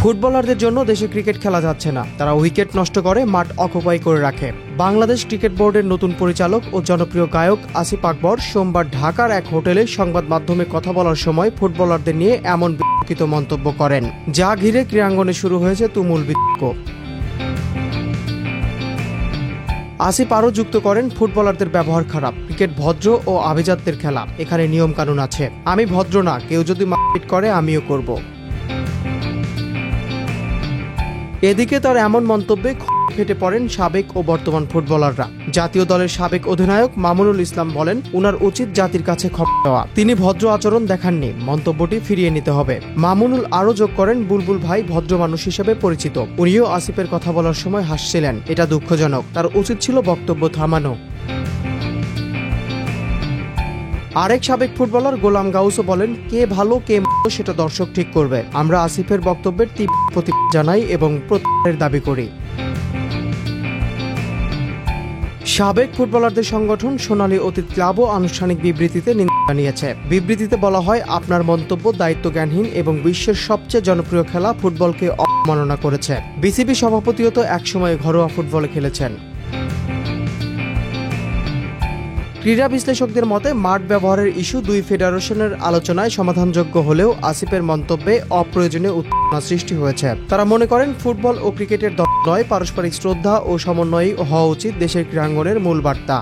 ফুটবলারদের জন্য দেশে ক্রিকেট খেলা যাচ্ছে না, তারা উইকেট নষ্ট করে মাঠ অকুপাই করে রাখে। বাংলাদেশ ক্রিকেট বোর্ডের নতুন পরিচালক ও জনপ্রিয় গায়ক আসিফ আকবর সোমবার ঢাকার এক হোটেলে সংবাদ মাধ্যমে কথা বলার সময় ফুটবলারদের নিয়ে এমন বিতর্কিত মন্তব্য করেন, যা ঘিরে ক্রীড়াঙ্গনে শুরু হয়েছে তুমুল বিতর্ক। আসিফ আরও যুক্ত করেন, ফুটবলারদের ব্যবহার খারাপ, ক্রিকেট ভদ্র ও আভিজাত্যের খেলা, এখানে নিয়ম কানুন আছে। আমি ভদ্র না, কেউ যদি মারপিট করে আমিও করব। এদিকে তার এমন মন্তব্যে ফেটে পড়েন সাবেক ও বর্তমান ফুটবলাররা। জাতীয় দলের সাবেক অধিনায়ক মামুনুল ইসলাম বলেন, উনার উচিত জাতির কাছে ক্ষমা দেওয়া, তিনি ভদ্র আচরণ দেখাননি, মন্তব্যটি ফিরিয়ে নিতে হবে। মামুনুল আরও যোগ করেন, বুলবুল ভাই ভদ্র মানুষ হিসেবে পরিচিত, উনিও আসিফের কথা বলার সময় হাসছিলেন, এটা দুঃখজনক, তার উচিত ছিল বক্তব্য থামানো। আরেক সাবেক ফুটবলার গোলাম গাউসও বলেন, কে ভালো কে মন্দ সেটা দর্শক ঠিক করবে, আমরা আসিফের বক্তব্যের তীব্র প্রতিবাদ জানাই এবং প্রত্যাহারের দাবি করি। সাবেক ফুটবলারদের সংগঠন সোনালী অতীত ক্লাবও আনুষ্ঠানিক বিবৃতিতে নিন্দা জানিয়েছে। বিবৃতিতে বলা হয়, আপনার মন্তব্য দায়িত্বজ্ঞানহীন এবং বিশ্বের সবচেয়ে জনপ্রিয় খেলা ফুটবলকে অবমাননা করেছে। বিসিবি সভাপতিও তো একসময় ঘরোয়া ফুটবলে খেলেছেন। ক্রীড়া বিশ্লেষকদের মতে মাঠ ব্যবহারের ইস্যু দুই ফেডারেশনের আলোচনায় সমাধানযোগ্য হলেও আসিফের মন্তব্যে অপ্রয়োজনীয় উত্তেজনা সৃষ্টি হয়েছে। তারা মনে করেন, ফুটবল ও ক্রিকেটের দ্বন্দ্ব নয়, পারস্পরিক শ্রদ্ধা ও সমন্বয়ই হওয়া উচিত দেশের ক্রীড়াঙ্গনের মূল বার্তা।